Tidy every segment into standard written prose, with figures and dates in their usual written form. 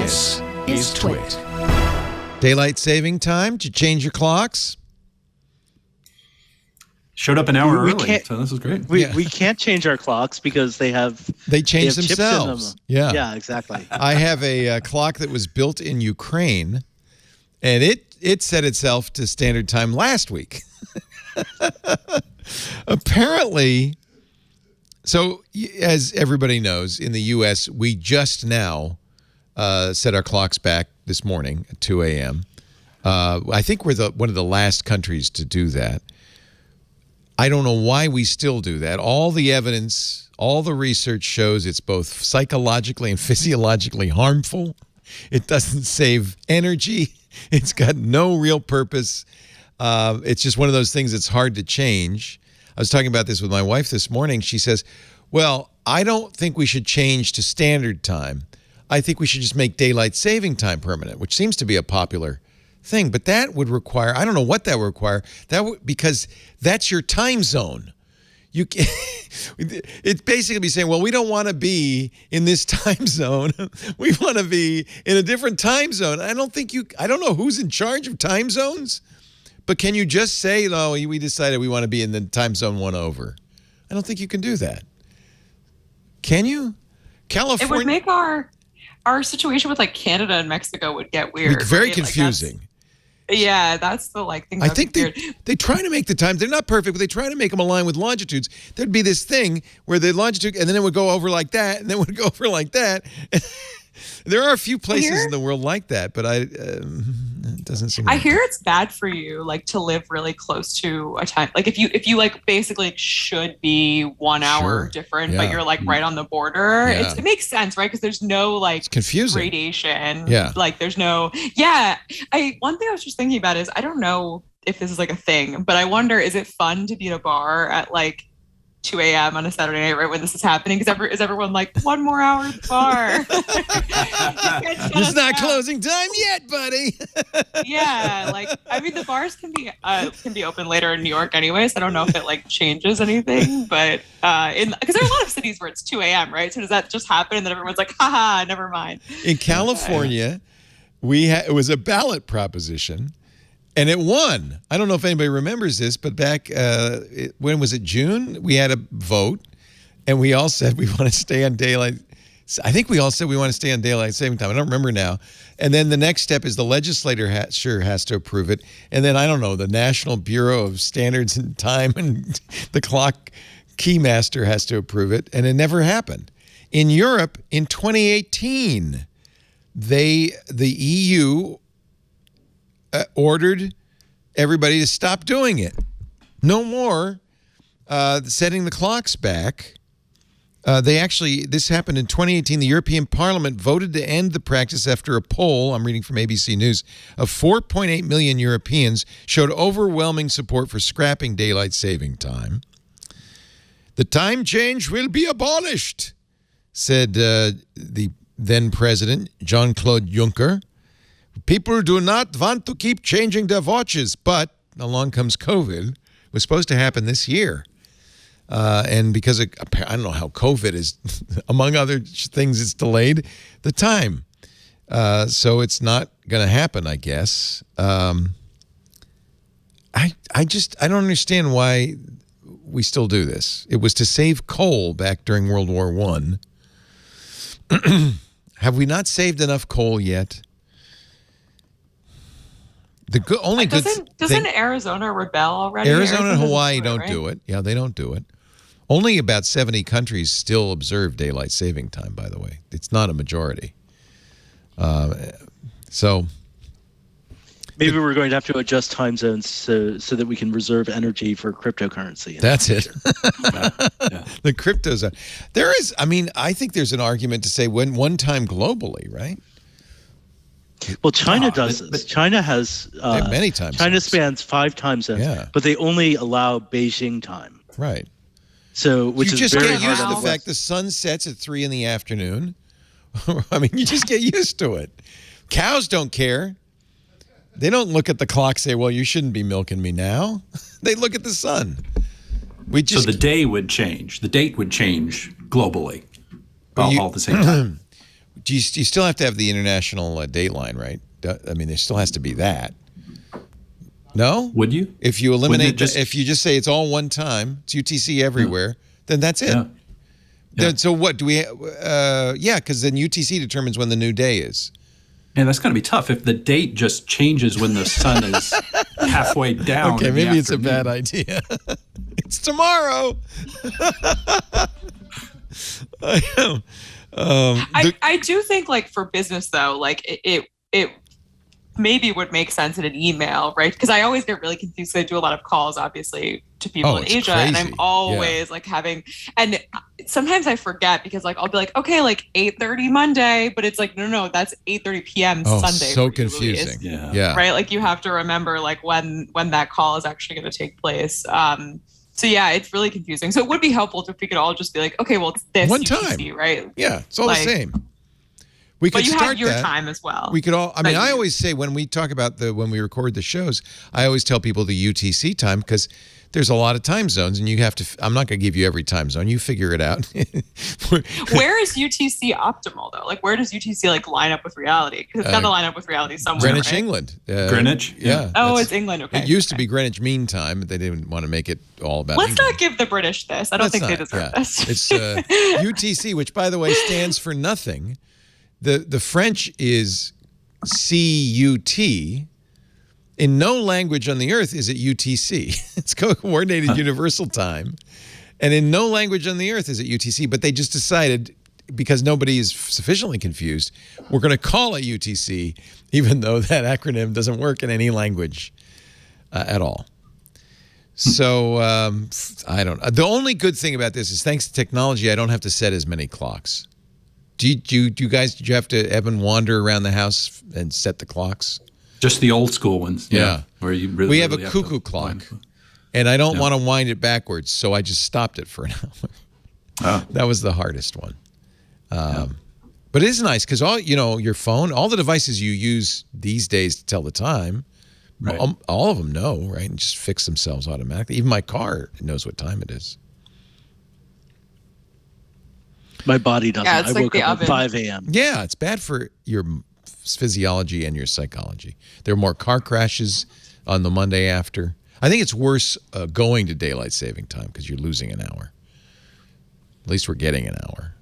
This is TWiT. Daylight saving time to change your clocks. Showed up an hour early, so this is great. We can't change our clocks because they change chips in themselves. them. Yeah, exactly. I have a clock that was built in Ukraine, and it set itself to standard time last week. Apparently, so as everybody knows, in the U.S., we just now set our clocks back this morning at 2 a.m. I think we're one of the last countries to do that. I don't know why we still do that. All the evidence, all the research shows it's both psychologically and physiologically harmful. It doesn't save energy. It's got no real purpose. It's just one of those things that's hard to change. I was talking about this with my wife this morning. She says, well, I don't think we should change to standard time. I think we should just make daylight saving time permanent, which seems to be a popular thing. But that would require, I don't know what that would require, because that's your time zone. It's basically be saying, well, we don't want to be in this time zone. We want to be in a different time zone. I don't know who's in charge of time zones, but can you just say, no, we decided we want to be in the time zone 1 over? I don't think you can do that. Can you? California. It would make our situation with like Canada and Mexico would get weird. Very right? confusing. Yeah, that's the thing. I think they try to make the times. They're not perfect, but they try to make them align with longitudes. There'd be this thing where the longitude, and then it would go over like that, and then it would go over like that. There are a few places in the world like that, but it doesn't seem. I hear it's bad for you, like to live really close to a time. Like if you like basically should be 1 hour different, but you're like right on the border. Yeah. It makes sense, right? Because there's no like confusing radiation. Yeah, like there's no. Yeah, one thing I was just thinking about is I don't know if this is like a thing, but I wonder, is it fun to be at a bar at like 2 a.m. on a Saturday night, right when this is happening? Because is everyone like, 1 more hour at the bar? It's not closing time yet, buddy. Yeah, like I mean, the bars can be open later in New York anyway, so I don't know if it like changes anything. But because there are a lot of cities where it's 2 a.m. right? So does that just happen and then everyone's like, haha, never mind? In California, it was a ballot proposition. And it won. I don't know if anybody remembers this, but back, when was it, June? We had a vote, and we all said we want to stay on daylight. I think we all said we want to stay on daylight saving time. I don't remember now. And then the next step is the legislator has to approve it. And then, I don't know, the National Bureau of Standards and Time and the clock keymaster has to approve it. And it never happened. In Europe, in 2018, the EU ordered everybody to stop doing it. No more setting the clocks back. This happened in 2018. The European Parliament voted to end the practice after a poll, I'm reading from ABC News, of 4.8 million Europeans showed overwhelming support for scrapping daylight saving time. The time change will be abolished, said the then president, Jean-Claude Juncker. People do not want to keep changing their watches, but along comes COVID. It was supposed to happen this year. And because I don't know how COVID is, among other things, it's delayed the time. So it's not going to happen, I guess. I don't understand why we still do this. It was to save coal back during World War I. Have we not saved enough coal yet? Doesn't Arizona rebel already? Arizona and Hawaii don't do it. Yeah, they don't do it. Only about 70 countries still observe daylight saving time, by the way. It's not a majority. So maybe we're going to have to adjust time zones so that we can reserve energy for cryptocurrency. That's it. The crypto zone. I think there's an argument to say one time globally, right? Well, China does this. China has many times. China spans 5 time zones, but they only allow Beijing time. Right. So, which you is just very get used hard to the fact the sun sets at 3 in the afternoon. I mean, you just get used to it. Cows don't care. They don't look at the clock and say, well, you shouldn't be milking me now. They look at the sun. So the day would change. The date would change globally all at the same time. you still have to have the international dateline, right? I mean, there still has to be that. No? Would you? If you eliminate, if you just say it's all one time, it's UTC everywhere, then that's it. Yeah. Then, so what do we? Yeah, because then UTC determines when the new day is. And that's going to be tough if the date just changes when the sun is halfway down. Okay, maybe it's a bad idea. It's tomorrow. I do think like for business though, like it maybe would make sense in an email, right? Because I always get really confused. I do a lot of calls, obviously, to people in Asia, crazy. and I'm always like and sometimes I forget because like I'll be like, okay, like 8:30 Monday, but it's like no, that's 8:30 p.m. Sunday. So confusing. Yeah. Right, like you have to remember like when that call is actually going to take place. So yeah, it's really confusing. So it would be helpful if we could all just be like, okay, well, it's this one UTC, time, right? Yeah, it's all the same. We could but you start have your that. time as well. We could all. I mean, I always say when we talk about when we record the shows, I always tell people the UTC time because there's a lot of time zones, and you have to. I'm not going to give you every time zone. You figure it out. Where is UTC optimal though? Like, where does UTC like line up with reality? Because it's got to line up with reality somewhere. Greenwich, right? England. Greenwich. Yeah. Oh, it's England. Okay. It used to be Greenwich Mean Time, but they didn't want to make it all about. Let's England. not give the British this. I don't think they deserve this. It's UTC, which by the way stands for nothing. The French is CUT. In no language on the earth is it UTC. It's Coordinated Universal Time. And in no language on the earth is it UTC. But they just decided, because nobody is sufficiently confused, we're going to call it UTC, even though that acronym doesn't work in any language at all. So I don't. The only good thing about this is thanks to technology, I don't have to set as many clocks. Do you guys? Did you have to ebb and wander around the house and set the clocks? Just the old school ones. Yeah. Where you really. We have a cuckoo clock, and I don't want to wind it backwards, so I just stopped it for an hour. Oh. That was the hardest one. But it is nice because your phone, all the devices you use these days to tell the time, right. all of them know, right, and just fix themselves automatically. Even my car knows what time it is. My body doesn't. Yeah, it's I like woke the up oven. at 5 a.m. Yeah, it's bad for your physiology and your psychology. There are more car crashes on the Monday after. I think it's worse going to daylight saving time because you're losing an hour. At least we're getting an hour.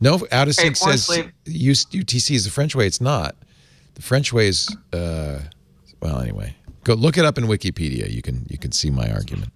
No, Out of Sync says UTC is the French way. It's not. The French way is, well, anyway. Go look it up in Wikipedia. You can see my argument.